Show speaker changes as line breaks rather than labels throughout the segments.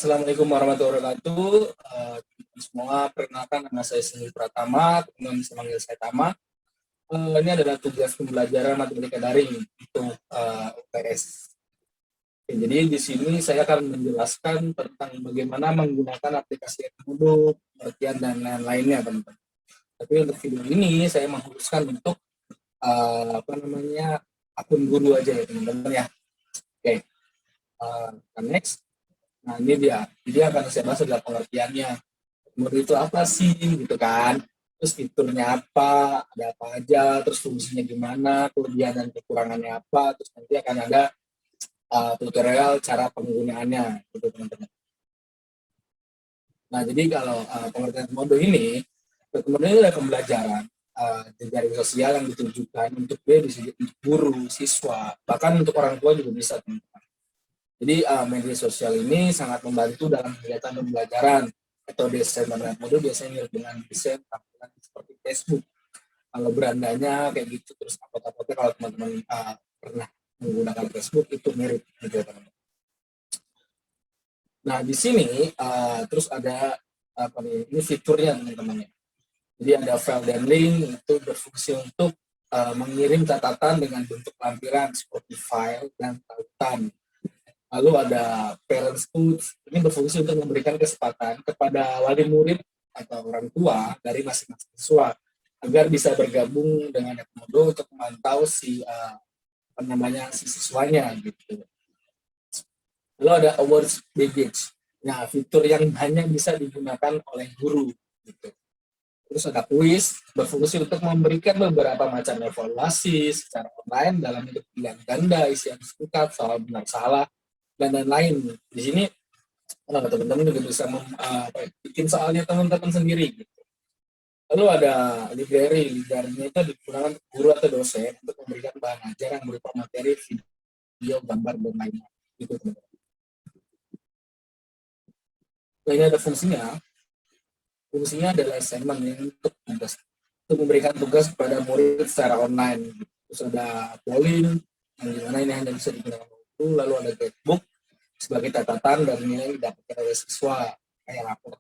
Assalamualaikum warahmatullahi wabarakatuh. Semua, perkenalkan nama saya Seni Pratama, teman bisa manggil saya Tama. Ini adalah tugas pembelajaran matematika daring untuk UTS. Oke, jadi di sini saya akan menjelaskan tentang bagaimana menggunakan aplikasi Edmodo, pengertian dan lain-lainnya, teman-teman. Tapi untuk video ini saya mengkhususkan untuk akun guru aja ya, teman-teman ya. Oke, next. Nah, ini dia. Jadi akan saya bahas adalah pengertiannya. Edmodo itu apa sih, gitu kan? Terus fiturnya apa, ada apa aja, terus fungsinya gimana, kelebihan dan kekurangannya apa, terus nanti akan ada tutorial cara penggunaannya, gitu teman-teman. Nah, jadi kalau pengertian Edmodo ini adalah pembelajaran jejaring sosial yang ditujukan untuk untuk guru, siswa, bahkan untuk orang tua juga bisa, teman-teman. Jadi media sosial ini sangat membantu dalam kegiatan pembelajaran. Atau desain Edmodo biasanya mirip dengan desain tampilan seperti Facebook. Kalau berandanya kayak gitu, terus apa-apa kalau teman-teman pernah menggunakan Facebook itu mirip gitu, teman-teman. Nah, di sini terus ada ini fiturnya, teman-teman. Jadi ada file dan link, itu berfungsi untuk mengirim catatan dengan bentuk lampiran seperti file dan tautan. Lalu ada parents tools, ini berfungsi untuk memberikan kesempatan kepada wali murid atau orang tua dari masing-masing siswa agar bisa bergabung dengan Edmodo untuk memantau si siswanya gitu. Lalu ada awards package. Nah, fitur yang hanya bisa digunakan oleh guru gitu. Terus ada kuis, berfungsi untuk memberikan beberapa macam evaluasi secara online dalam bentuk pilihan ganda, isian singkat, soal benar salah, dan lain-lain. Di sini teman-teman juga bisa bikin soalnya teman-teman sendiri. Gitu. Lalu ada library itu digunakan guru atau dosen untuk memberikan bahan ajar yang berupa materi, video, gambar, dan lainnya. Gitu, teman-teman. Nah, ini ada fungsinya. Fungsinya adalah assignment untuk memberikan tugas kepada murid secara online. Terus ada polling, yang dimana ini hanya bisa digunakan waktu. Lalu ada guidebook sebagai catatan dan nilai yang didapatkan oleh siswa kayak rapor.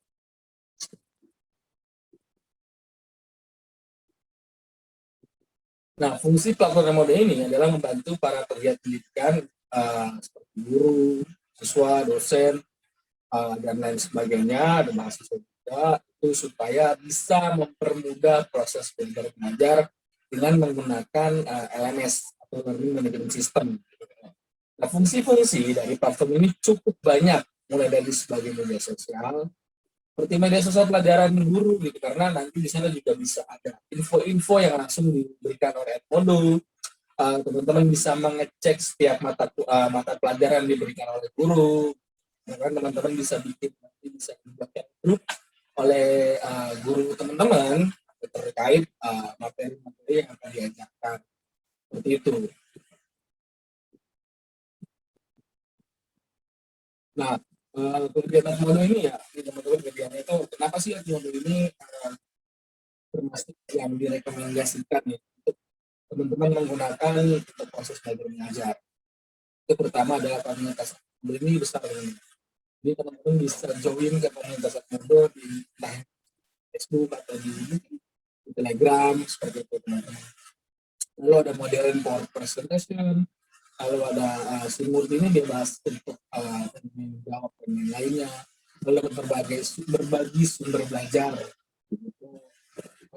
Nah, fungsi platform Edmodo ini adalah membantu para pegiat pendidikan seperti guru, siswa, dosen, dan lain sebagainya, ada mahasiswa juga, itu supaya bisa mempermudah proses belajar mengajar dengan menggunakan LMS atau Learning Management System. Nah, fungsi-fungsi dari platform ini cukup banyak, mulai dari sebagai media sosial, seperti media sosial pelajaran guru gitu, karena nanti di sana juga bisa ada info-info yang langsung diberikan oleh Edmodo. Teman-teman bisa mengecek setiap mata pelajaran diberikan oleh guru, kan teman-teman bisa dibuat grup oleh guru teman-teman terkait materi-materi yang akan diajarkan, seperti itu. Nah, kegiatan Edmodo ini ya, teman-teman, kegiatan itu kenapa sih Edmodo ini termasuk yang direkomendasikan ya untuk teman-teman menggunakan untuk proses belajar mengajar. Itu pertama adalah komunitas Edmodo ini besar ini. Jadi teman-teman bisa join ke komunitas Edmodo di Facebook atau di Telegram, seperti itu, teman-teman. Lalu ada modern power presentation, lalu ada Simul ini dia bahas untuk menjawab pertanyaan lainnya, lalu berbagi sumber belajar. Gitu.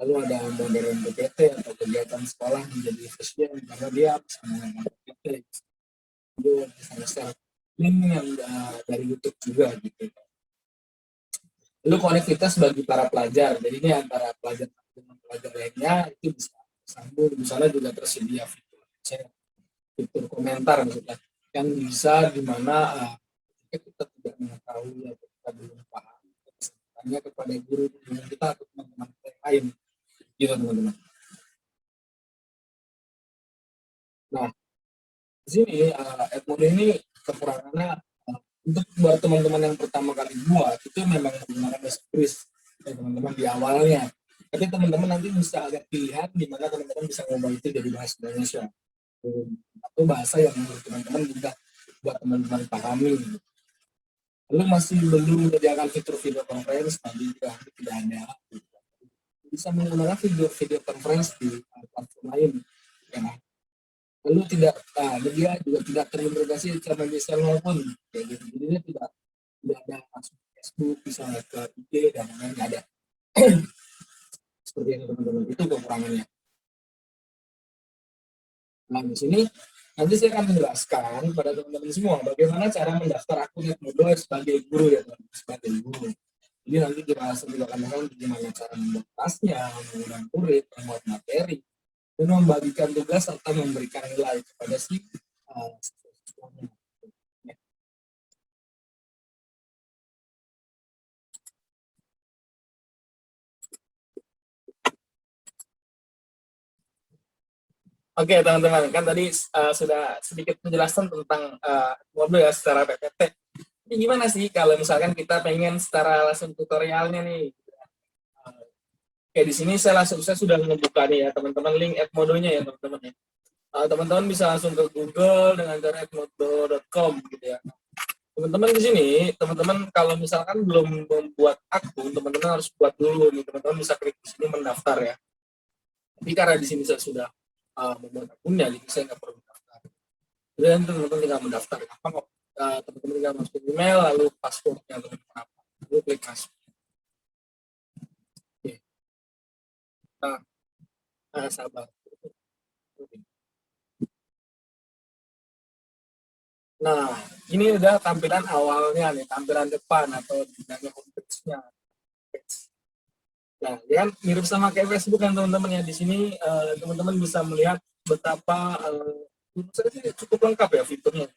Lalu ada modern PPT atau kegiatan sekolah menjadi efisien karena dia bisa menggunakan PPT. Itu bisa share link yang dari YouTube juga gitu. Lalu konektivitas bagi para pelajar, jadi ini antara pelajar dengan pelajar lainnya itu bisa sambung. Misalnya juga tersedia fitur komentar, maksudnya yang bisa dimana kita tidak mengetahui atau kita belum paham, tanya kepada guru kita atau teman-teman yang lain, gitu teman-teman. Nah, di sini Edmodo ini kekurangannya untuk buat teman-teman yang pertama kali buat itu memang menggunakan bahasa Inggris ya, teman-teman di awalnya. Tapi teman-teman nanti bisa ada pilihan di mana teman-teman bisa ngomong itu jadi bahasa Indonesia atau bahasa yang menurut teman-teman mudah buat teman-teman pahami. Lalu masih belum menyediakan fitur video conference, tadi juga tidak ada. Bisa menggunakan video conference di platform lain. Ya. Lalu tidak, media juga tidak terintegrasi secara media maupun kayak gitu. Jadi dia tidak ada masuk Facebook, bisa ke IG dan lain-lain, nggak ada. Seperti itu teman-teman, itu kekurangannya. Nah, di sini nanti saya akan menjelaskan kepada teman-teman semua bagaimana cara mendaftar akun Edmodo sebagai guru ya, teman, sebagai guru. Jadi nanti kita juga akan mengenal bagaimana cara membuat kelasnya, menggunakan kurit, membuat materi, dan membagikan tugas serta memberikan nilai kepada si siswanya. Oke teman-teman, kan tadi sudah sedikit penjelasan tentang modul ya secara PPT. Ini gimana sih kalau misalkan kita pengen secara langsung tutorialnya nih? Oke, di sini saya sudah membuka nih ya teman-teman link Edmodo-nya ya teman-teman ya. Teman-teman bisa langsung ke Google dengan cara edmodo.com gitu ya. Teman-teman di sini, teman-teman kalau misalkan belum membuat akun, teman-teman harus buat dulu nih. Teman-teman bisa klik di sini mendaftar ya. Tapi karena di sini saya sudah membuat akunnya, jadi saya nggak perlu mendaftar. Dan teman-teman tinggal mendaftar. Apa kok? Teman-teman tinggal masukin email, lalu passwordnya teman-teman apa. Lalu klik masuk. Oke. Sabar. Nah, ini udah tampilan awalnya nih, tampilan depan atau dinamika homepage-nya. Nah, ya kan mirip sama kayak Facebook kan teman-teman ya. Di sini teman-teman bisa melihat betapa cukup lengkap ya fiturnya.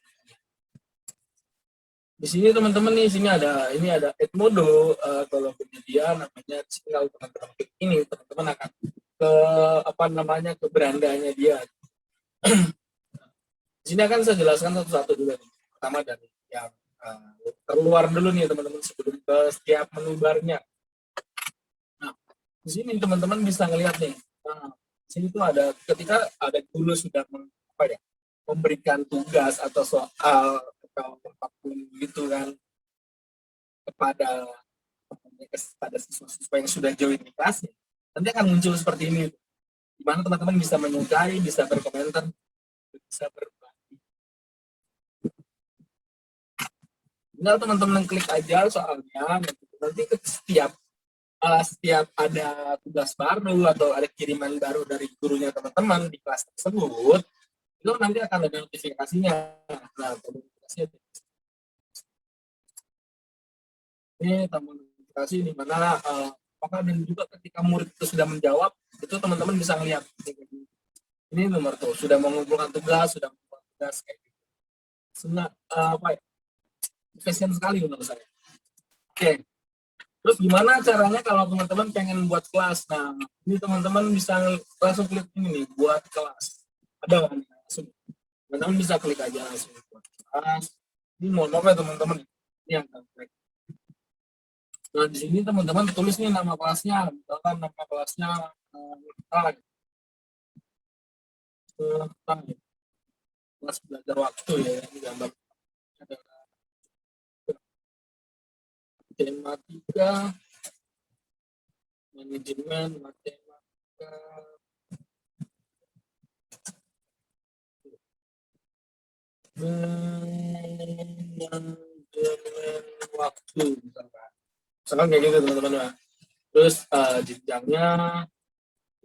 Di sini teman-teman nih, sini ada Edmodo, kalau penyedia namanya. Kalau teman-teman klik ini, teman-teman akan ke apa namanya ke berandanya dia. Di sini akan saya jelaskan satu-satu dulu nih. Pertama dari yang terluar dulu nih teman-teman sebelum ke setiap menu barnya. Nah, di sini teman-teman bisa ngelihat nih. Nah, di sini tuh ada ketika ada guru sudah memberikan tugas atau soal atau apapun gitu kan kepada siswa-siswa yang sudah join di kelasnya, nanti akan muncul seperti ini, di mana teman-teman bisa menyukai, bisa berkomentar, bisa berbagi. Tinggal teman-teman klik aja soalnya, nanti setiap ada tugas baru atau ada kiriman baru dari gurunya teman-teman di kelas tersebut, itu nanti akan ada notifikasinya. Nah, notifikasinya ini tombol notifikasi di mana apakah dan juga ketika murid itu sudah menjawab, itu teman-teman bisa melihat ini nomor tuh sudah mengumpulkan tugas, sudah mengumpulkan tugas kayak gitu. Apa ya? Efisien sekali menurut saya. Oke. Terus gimana caranya kalau teman-teman pengen buat kelas? Nah, ini teman-teman bisa langsung klik ini nih, buat kelas. Ada kan? Langsung. Teman-teman bisa klik aja langsung buat kelas. Ini mau apa ya teman-teman? Ini yang klik. Nah, di sini teman-teman tulis nih nama kelasnya, misalkan nama kelasnya kelas belajar waktu ya, ini gambar adalah matematika, manajemen matematika, manajemen waktu misalkan kayak gitu teman-teman ya. Terus jenjangnya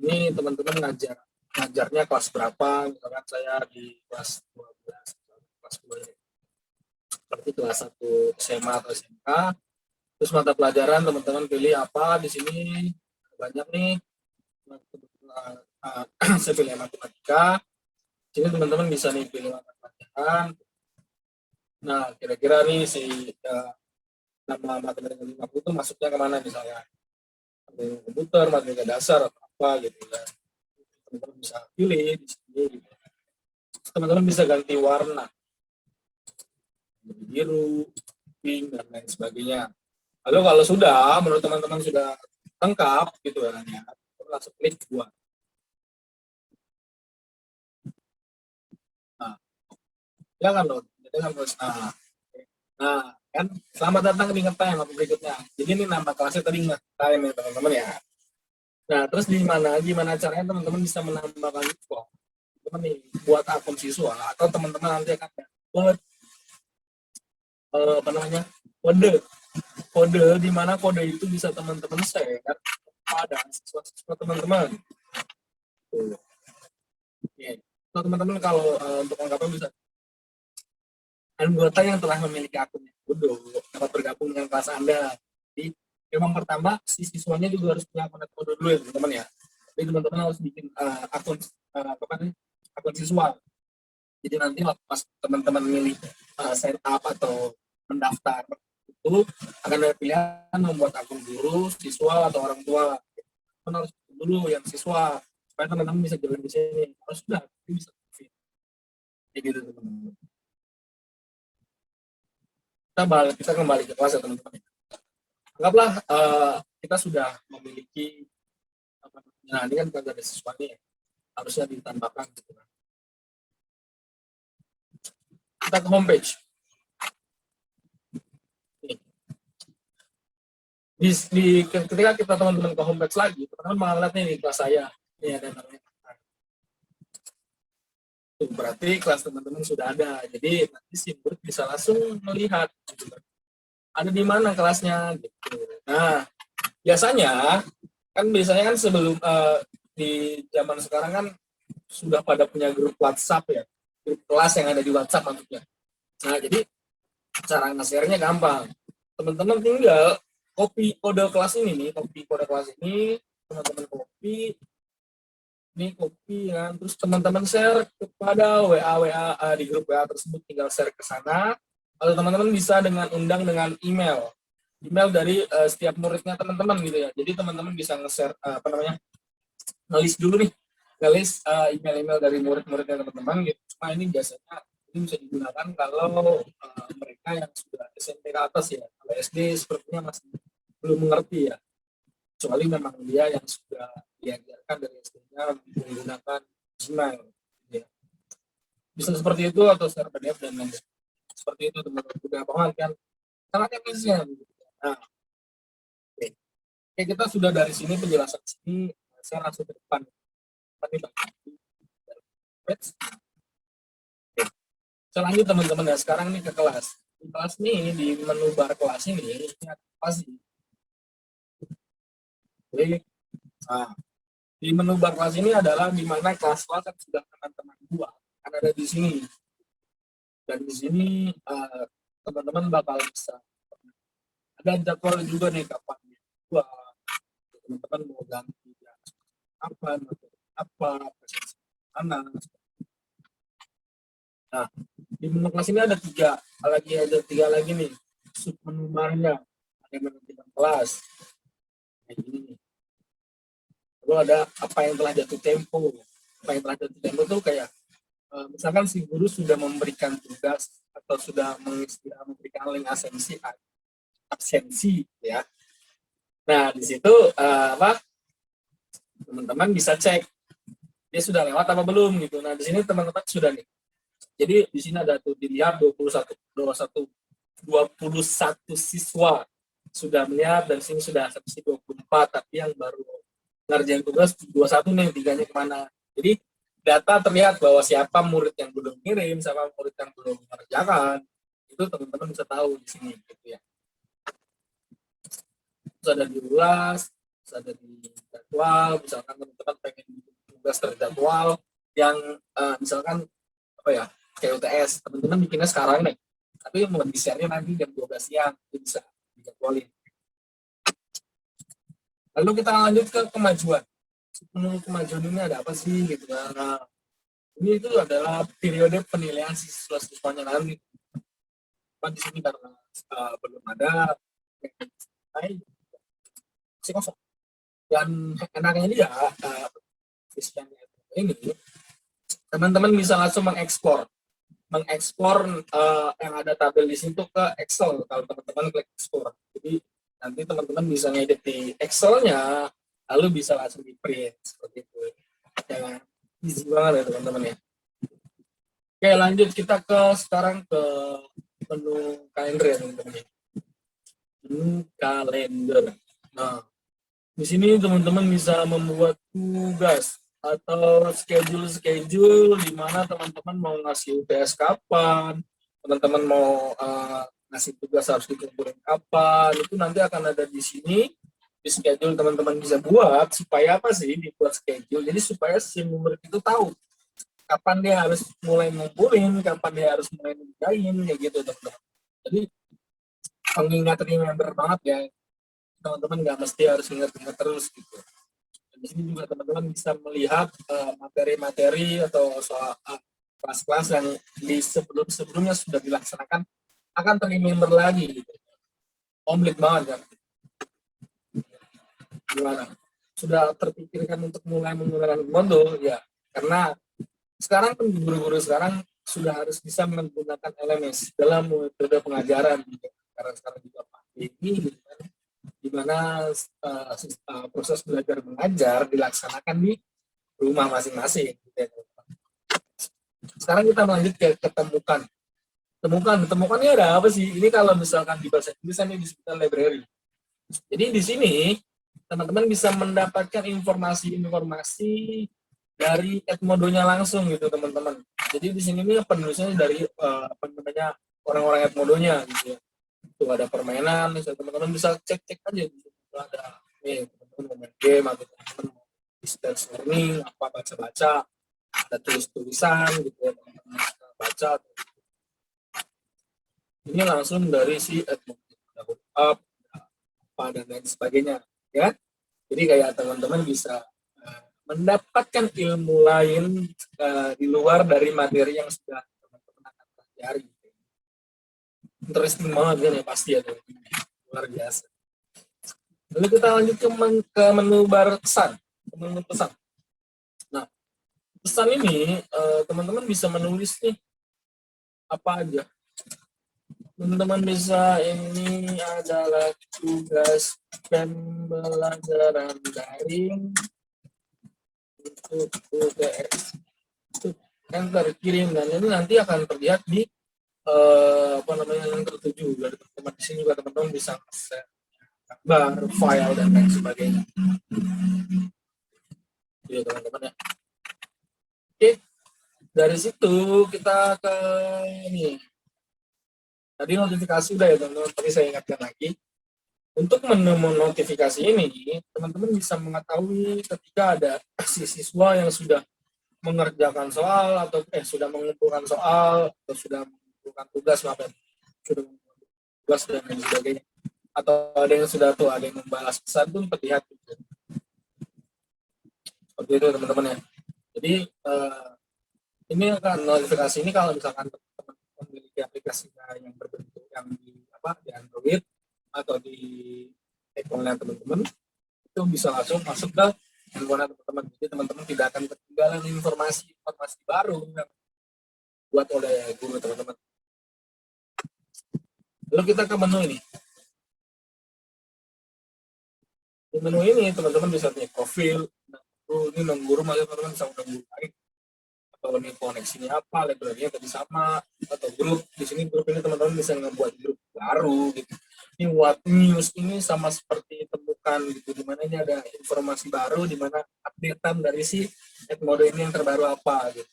ini teman-teman ngajarnya kelas berapa, misalkan saya di kelas 12, kelas 2 seperti kelas 1 SMA atau SMK. Terus mata pelajaran teman-teman pilih apa di sini, banyak nih. Saya pilih matematika. Sini teman-teman bisa nih pilih mata pelajaran. Nah, kira-kira nih si nama matematika 50 itu masuknya kemana misalnya? Komputer, matematika dasar atau apa gitu ya. Teman-teman bisa pilih di sini. Gitu. Teman-teman bisa ganti warna, biru, pink dan lain sebagainya. Lalu kalau sudah, menurut teman-teman sudah lengkap gitu ya, langsung klik buat. Nah, jangan loh, jangan terus. Nah, kan. Selamat datang di ngetime apa berikutnya. Jadi ini nama kelasnya tadi ngetime ya teman-teman ya. Nah, terus gimana caranya teman-teman bisa menambahkan info? Teman nih buat akun siswa atau teman-teman nanti akan buat apa namanya kode di mana kode itu bisa teman-teman share pada siswa-siswa teman-teman. Oke. So, teman-teman kalau untuk lengkapnya bisa anggota yang telah memiliki akun Kudo dapat bergabung dengan kelas Anda. Jadi memang pertama si siswanya juga harus punya akun Kudo dulu ya teman-teman ya. Jadi teman-teman harus bikin akun apa namanya akun siswa. Jadi nanti pas teman-teman milih sign up atau mendaftar itu akan ada pilihan membuat akun guru, siswa atau orang tua. Teman harus dulu yang siswa supaya teman-teman bisa jalan di sini. Kalau sudah bisa jadi gitu teman-teman. Kita kembali ke kelas ya teman-teman. Anggaplah kita sudah memiliki nah ini kan ada siswanya ya, harusnya ditambahkan gitu. Kita ke homepage. Ketika kita teman-teman ke homepage lagi, teman-teman malah lihat nih di kelas saya. Ini ada namanya. Tuh, berarti kelas teman-teman sudah ada. Jadi nanti si murid bisa langsung melihat gitu. Ada di mana kelasnya gitu. Nah, biasanya kan sebelum di zaman sekarang kan sudah pada punya grup WhatsApp ya. Grup kelas yang ada di WhatsApp maksudnya. Nah, jadi cara nge-share-nya gampang. Teman-teman tinggal copy kode kelas ini nih, teman-teman copy ya, terus teman-teman share kepada WA di grup WA tersebut, tinggal share ke sana. Atau teman-teman bisa undang dengan email dari setiap muridnya teman-teman gitu ya. Jadi teman-teman bisa nge-share nge-list dulu nih, nge-list email-email dari murid-muridnya teman-teman gitu. Cuma ini biasanya ini bisa digunakan kalau mereka yang sudah SMP ke atas ya. Kalau SD sepertinya masih belum mengerti ya. Kecuali memang dia yang sudah diajarkan dari SD-nya menggunakan Gmail. Ya. Bisa seperti itu atau share PDF dan lain-lain. Seperti itu teman-teman. Sudah banget kan. Sangat efisien. Nah, oke. Oke, kita sudah dari sini penjelasan sini. Saya langsung ke depan. Saya lanjut teman-teman ya. Sekarang nih ke kelas. Di kelas nih, di menu bar kelas ini apa sih? Jadi, nah, di menu bar kelas ini adalah di mana kelas-kelas yang sudah teman-teman buat akan ada di sini. Dan di sini teman-teman bakal bisa ada jadwal juga nih kapan buat teman-teman mau ganti apa mana. Nah, di menu kelas ini ada tiga lagi nih sub menu barnya. Ada menentukan kelas kayak gini nih. Lalu ada apa yang telah jatuh tempo. Apa yang telah jatuh tempo tuh kayak misalkan si guru sudah memberikan tugas atau sudah memberikan link absensi ya. Nah, di situ teman-teman bisa cek dia sudah lewat apa belum gitu. Nah, di sini teman-teman sudah nih. Jadi di sini ada tuh dilihat 21 siswa sudah melihat, dan sini sudah seksi 24, tapi yang baru ngerjain tugas 21 nih, tiganya kemana. Jadi data terlihat bahwa siapa murid yang belum kirim, siapa murid yang belum mengerjakan, itu teman-teman bisa tahu di sini gitu ya. Terus ada diulas, terus ada di jadwal, misalkan teman-teman pengen tugas terjadwal yang misalkan apa ya, kayak UTS, teman-teman bikinnya sekarang nih, tapi mau di-share-nya nanti jam 12 siang, itu bisa dijadwalin. Lalu kita lanjut ke kemajuan. Menurut kemajuan ini ada apa sih gitu. Nah, ini itu adalah periode penilaian siswa-siswanya nanti. Di sini karena belum ada masih kosong. Dan enaknya ini ya ini teman-teman bisa langsung mengekspor yang ada tabel di situ ke Excel kalau teman-teman klik ekspor. Jadi nanti teman-teman bisa ngedit di Excel-nya, lalu bisa langsung di print seperti itu. Ya, easy banget ya teman-teman ya. Oke, lanjut kita sekarang ke menu kalender ya teman-teman. Menu kalender. Nah, di sini teman-teman bisa membuat tugas atau schedule di mana teman-teman mau ngasih UTS kapan, teman-teman mau ngasih tugas harus dikumpulin kapan, itu nanti akan ada di sini di schedule teman-teman bisa buat supaya apa sih dibuat schedule. Jadi supaya si murid itu tahu kapan dia harus mulai ngumpulin, kapan dia harus mulai ngerjain, kayak gitu teman-teman. Jadi pengingat remember banget ya, teman-teman nggak mesti harus ingat-ingat terus gitu. Dan di sini juga teman-teman bisa melihat materi-materi atau soal kelas-kelas yang di sebelum-sebelumnya sudah dilaksanakan akan ter-remember lagi gitu. Komplit banget kan. Gimana? Sudah terpikirkan untuk mulai menggunakan modul ya, karena sekarang kan guru-guru sekarang sudah harus bisa menggunakan LMS dalam metode pengajaran gitu. Karena sekarang juga pandemi gitu kan, di mana proses belajar mengajar dilaksanakan di rumah masing-masing gitu ya. Sekarang kita melanjut ke ketemukan. Temukan ini ada apa sih? Ini kalau misalkan di bahasa Inggris ini disebut library. Jadi di sini teman-teman bisa mendapatkan informasi-informasi dari Edmodo-nya langsung gitu teman-teman. Jadi di sini nih penulisnya dari apa namanya orang-orang Edmodo-nya gitu ya. Itu ada permainan, teman-teman bisa cek-cek aja gitu. Ada nih teman-teman main game atau teman-teman distance learning, apa baca-baca, ada tulis-tulisan gitu ya, teman-teman baca. Ini langsung dari si Edmodo, up, apa dan lain sebagainya ya. Jadi kayak teman-teman bisa mendapatkan ilmu lain di luar dari materi yang sudah teman-teman akan pelajari. Interesting banget kan ya pasti ya, luar biasa. Lalu kita lanjut ke menu bar pesan, menu pesan. Nah, pesan ini teman-teman bisa menulis nih apa aja. Teman-teman bisa, ini adalah tugas pembelajaran daring untuk UTS. Enter kirim, dan ini nanti akan terlihat di apa namanya yang tertuju dari teman-teman. Di sini juga teman-teman bisa share gambar, file dan lain sebagainya. Ya teman-teman ya. Oke, dari situ kita ke ini. Tadi notifikasi udah ya teman-teman, tapi saya ingatkan lagi. Untuk menu notifikasi ini, teman-teman bisa mengetahui ketika ada siswa yang sudah mengerjakan soal atau sudah mengumpulkan soal atau sudah mengumpulkan tugas, sudah mengumpulkan tugas dan lain sebagainya, atau ada yang sudah tuh ada yang membalas pesan pun terlihat gitu. Seperti itu teman-teman ya. Jadi ini akan notifikasi ini kalau misalkan teman-teman memiliki aplikasi yang berbentuk yang di Android atau di handphone teman-teman, itu bisa langsung masuk ke handphone teman-teman. Jadi teman-teman tidak akan ketinggalan informasi baru yang buat oleh guru teman-teman. Lalu kita ke menu ini. Di menu ini teman-teman bisa punya profil. Ini guru masih teman-teman bisa udah baik. Atau ini koneksinya apa, labelnya tadi sama, atau grup. Di sini grup ini teman-teman bisa ngebuat grup baru gitu. Ini what news ini sama seperti temukan gitu, dimana ini ada informasi baru, dimana updatean dari si Edmodo ini yang terbaru apa gitu.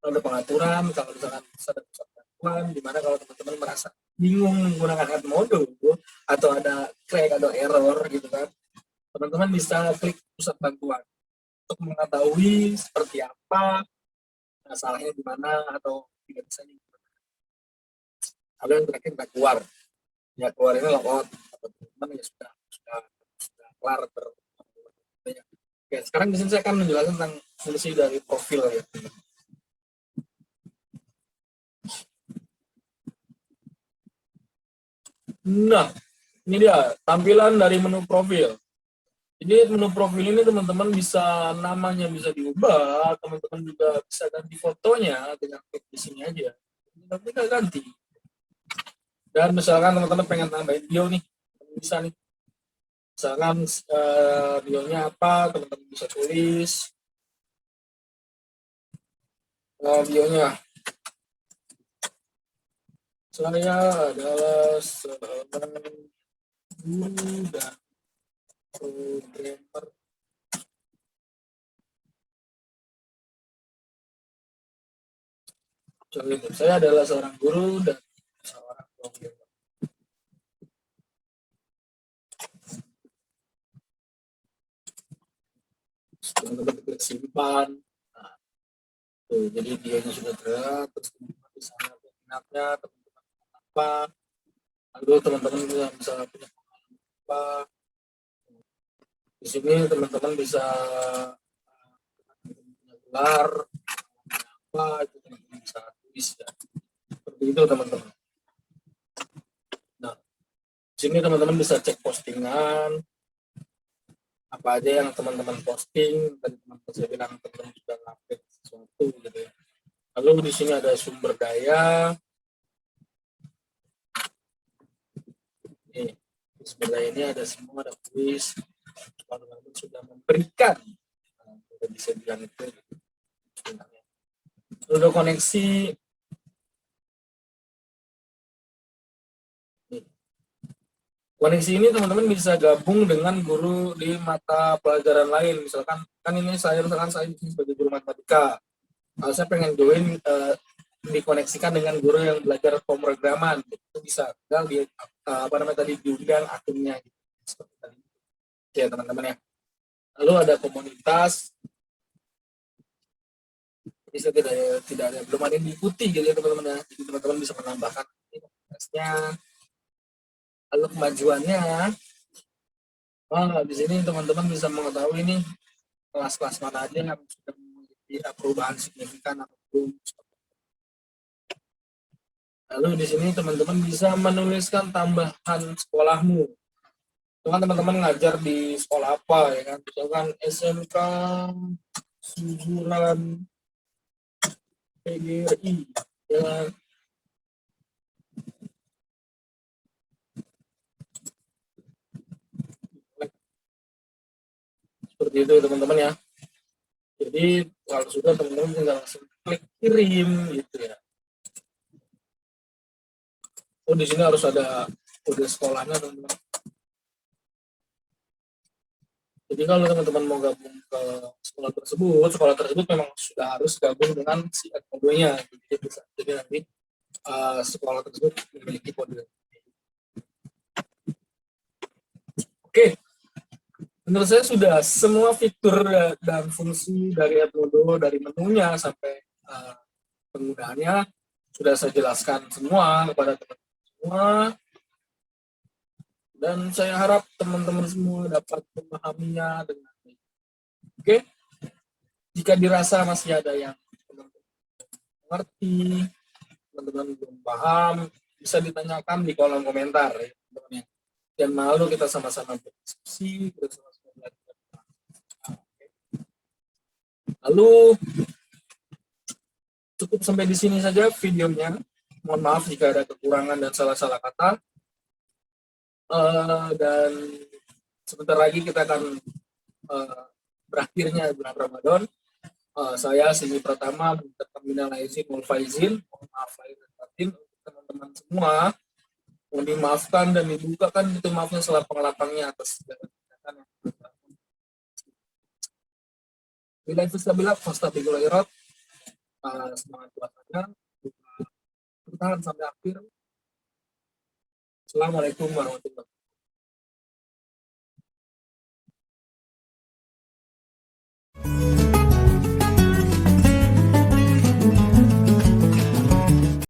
Kalau ada pengaturan, kalau misalkan ada pusat bantuan, dimana kalau teman-teman merasa bingung menggunakan Edmodo atau ada crack atau error gitu kan, teman-teman bisa klik pusat bantuan untuk mengetahui seperti apa masalahnya di mana atau tidak bisa nih. Ada yang terakhir nggak keluar, ya keluar ini logout atau teman-teman ya sudah kelar Oke, sekarang di sini saya akan menjelaskan tentang fungsi dari profil ya. Nah, ini dia tampilan dari menu profil. Jadi menu profil ini teman-teman bisa namanya bisa diubah, teman-teman juga bisa ganti fotonya dengan klik di sini aja. Nanti kita ganti. Dan misalkan teman-teman pengen tambahin video nih, bisa nih. Misalkan videonya apa, teman-teman bisa tulis videonya. Saya adalah seorang guru dan programmer. Saya adalah seorang guru dan seorang programmer. Teman-teman klik simpan. Nah, tuh, jadi dia sudah terlihat, terus teman-teman bisa lihat minatnya, teman-teman apa, lalu teman-teman bisa punya pengalaman apa. Di sini teman-teman bisa gelar apa, itu teman-teman bisa tulis ya. Seperti itu teman-teman. Nah, di sini teman-teman bisa cek postingan, apa aja yang teman-teman posting, tadi teman-teman saya bilang teman-teman sudah update sesuatu gitu ya. Lalu di sini ada sumber daya. Nih, sumber daya ini ada semua, ada kuis. Teman-teman sudah memberikan, sudah bisa bilang itu. Udah koneksi. Koneksi ini teman-teman bisa gabung dengan guru di mata pelajaran lain. Misalkan kan ini saya sebagai guru matematika. Saya pengen join dikoneksikan dengan guru yang belajar pemrograman. Itu bisa tinggal di apa namanya tadi diundang akunnya gitu. Seperti tadi. Ya teman-teman ya. Lalu ada komunitas. Bisa tidak ada belum ada yang diikuti gitu ya teman-teman ya. Jadi teman-teman bisa menambahkan komunitasnya. Lalu kemajuannya, di sini teman-teman bisa mengetahui nih kelas-kelas mana aja yang sudah memiliki perubahan signifikan atau belum. Lalu di sini teman-teman bisa menuliskan tambahan sekolahmu. Kan teman-teman ngajar di sekolah apa ya kan? Misalkan SMK Suzuran PGRI ya kan? Seperti itu teman-teman ya. Jadi kalau sudah teman-teman tinggal langsung klik kirim gitu ya. Oh di sini harus ada kode sekolahnya teman-teman. Jadi kalau teman-teman mau gabung ke sekolah tersebut memang sudah harus gabung dengan si kodenya. Jadi nanti sekolah tersebut memiliki kode. Oke, menurut saya sudah semua fitur dan fungsi dari Edmodo, dari menunya sampai penggunaannya sudah saya jelaskan semua kepada teman-teman semua. Dan saya harap teman-teman semua dapat memahaminya dengan baik. Oke, jika dirasa masih ada yang teman-teman mengerti, teman-teman belum paham, bisa ditanyakan di kolom komentar ya teman-teman. Dan malu kita sama-sama berdiskusi, kita sama-sama belajar. Lalu cukup sampai di sini saja videonya. Mohon maaf jika ada kekurangan dan salah-salah kata. Dan sebentar lagi kita akan berakhirnya bulan Ramadan. Saya Sini Pratama mengucapkan minal aizin wal faizin. Mohon maaf lahir dan batin untuk teman-teman semua. Mohon dimaafkan dan dibukakan itu maafnya selapang-lapangnya atas segala tindakan yang telah bila itu stabilah, fastabikul khairat. Semangat puasanya, bertahan sampai akhir. Assalamualaikum warahmatullahi wabarakatuh.